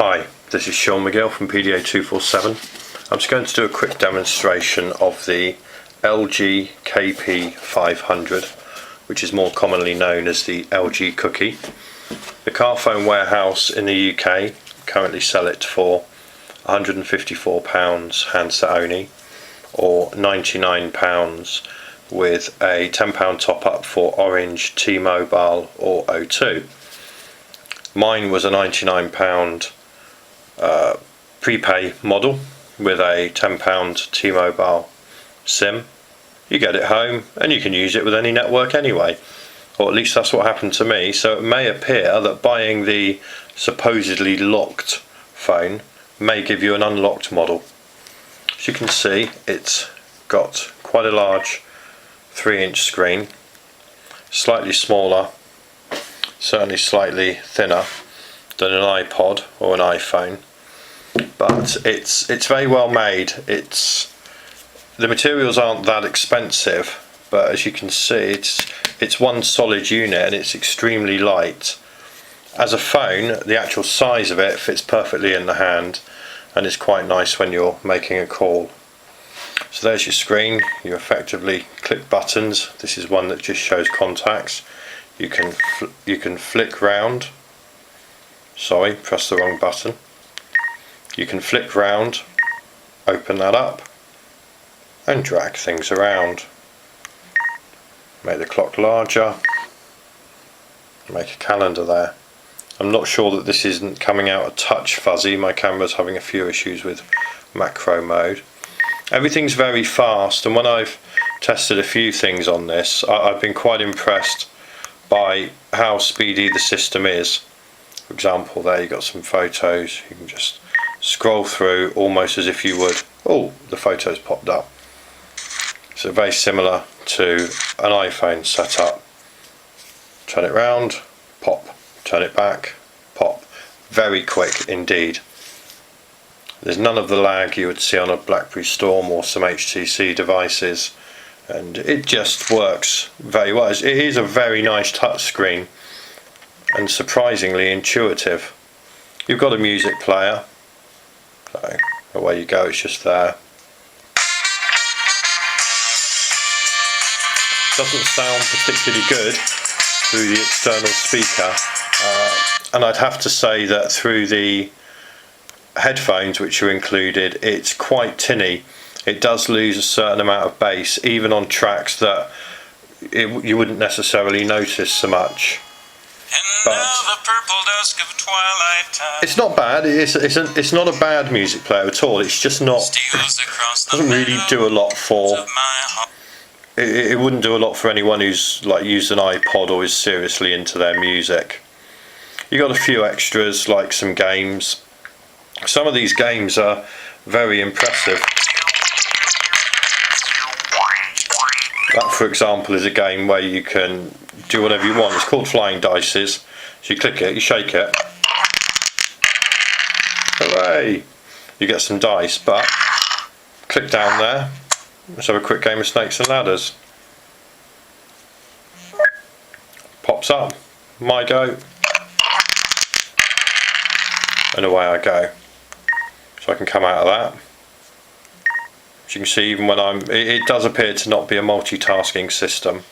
Hi, this is Sean McGill from PDA247. I'm just going to do a quick demonstration of the LG KP500, which is more commonly known as the LG Cookie. The Carphone Warehouse in the UK currently sell it for £154 handset only, or £99 with a £10 top up for Orange, T-Mobile or O2. Mine was a £99 prepay model with a £10 T-Mobile SIM. You get it home and you can use it with any network anyway, or at least that's what happened to me. So it may appear that buying the supposedly locked phone may give you an unlocked model. As you can see, it's got quite a large 3-inch screen, slightly smaller, certainly slightly thinner than an iPod or an iPhone, but it's very well made. The materials aren't that expensive, but as you can see, it's one solid unit and it's extremely light. As a phone, the actual size of it fits perfectly in the hand and it's quite nice when you're making a call. So there's your screen. You effectively click buttons. This is one that just shows contacts. You can flick round. Sorry, press the wrong button. You can flick round, open that up, and drag things around. Make the clock larger. Make a calendar there. I'm not sure that this isn't coming out a touch fuzzy. My camera's having a few issues with macro mode. Everything's very fast, and when I've tested a few things on this, I've been quite impressed by how speedy the system is. For example, there you've got some photos. You can just scroll through almost as if you would. Oh, the photos popped up. So very similar to an iPhone setup. Turn it round, pop. Turn it back, pop. Very quick indeed. There's none of the lag you would see on a BlackBerry Storm or some HTC devices, and it just works very well. It is a very nice touch screen and surprisingly intuitive. You've got a music player, so away you go, it's just there. Doesn't sound particularly good through the external speaker, and I'd have to say that through the headphones which are included, it's quite tinny. It does lose a certain amount of bass, even on tracks that you wouldn't necessarily notice so much. But it's not bad. It's not a bad music player at all. It's just not. Doesn't really do a lot for. It wouldn't do a lot for anyone who's like used an iPod or is seriously into their music. You got a few extras like some games. Some of these games are very impressive. That, for example, is a game where you can do whatever you want. It's called Flying Dices. So you click it, you shake it. Hooray! You get some dice, but click down there. Let's have a quick game of Snakes and Ladders. Pops up. My go. And away I go. So I can come out of that. As you can see, even when it does appear to not be a multitasking system,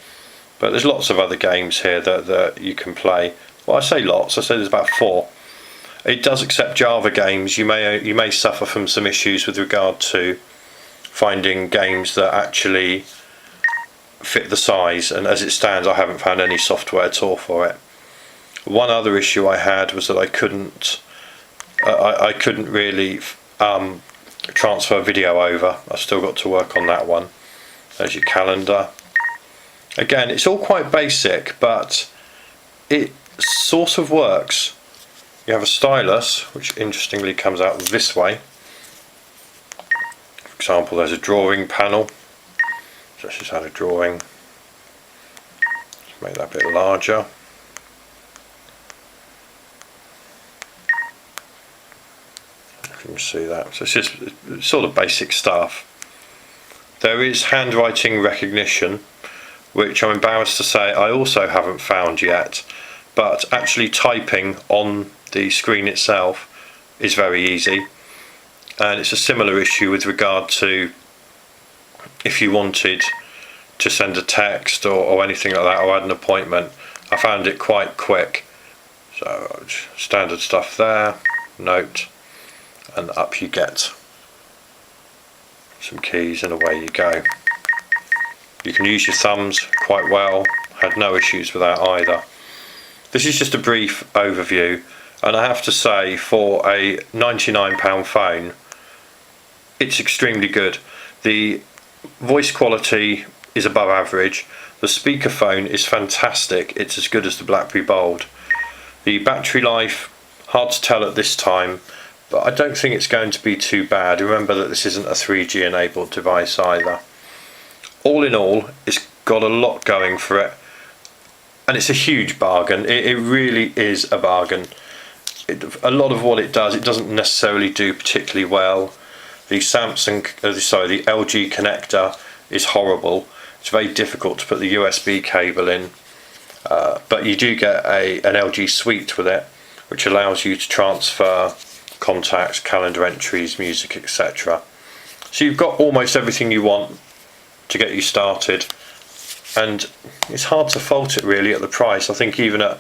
but there's lots of other games here that you can play. Well, I say lots, I say there's about 4. It does accept Java games. You may suffer from some issues with regard to finding games that actually fit the size, and as it stands I haven't found any software at all for it. One other issue I had was that I couldn't really transfer video over. I've still got to work on that one. There's your calendar. Again, it's all quite basic, but it sort of works. You have a stylus, which interestingly comes out this way. For example, there's a drawing panel. So let's just add a drawing. Let's make that a bit larger. You can see that. So it's just sort of basic stuff. There is handwriting recognition, which I'm embarrassed to say I also haven't found yet, but actually typing on the screen itself is very easy, and it's a similar issue with regard to if you wanted to send a text or anything like that, or add an appointment. I found it quite quick. So standard stuff there, note, and up you get. Some keys and away you go. You can use your thumbs quite well, had no issues with that either. This is just a brief overview, and I have to say, for a £99 phone, it's extremely good. The voice quality is above average. The speakerphone is fantastic. It's as good as the BlackBerry Bold. The battery life, hard to tell at this time, but I don't think it's going to be too bad. Remember that this isn't a 3G enabled device either. All in all, it's got a lot going for it, and it's a huge bargain. It really is a bargain. A lot of what it doesn't necessarily do particularly well. The the LG connector is horrible. It's very difficult to put the USB cable in, but you do get an LG Suite with it, which allows you to transfer contacts, calendar entries, music, etc. So you've got almost everything you want to get you started, and it's hard to fault it really at the price. I think even at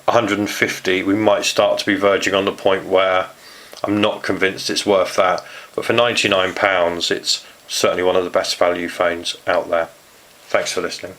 150 we might start to be verging on the point where I'm not convinced it's worth that, but for £99 it's certainly one of the best value phones out there. Thanks for listening.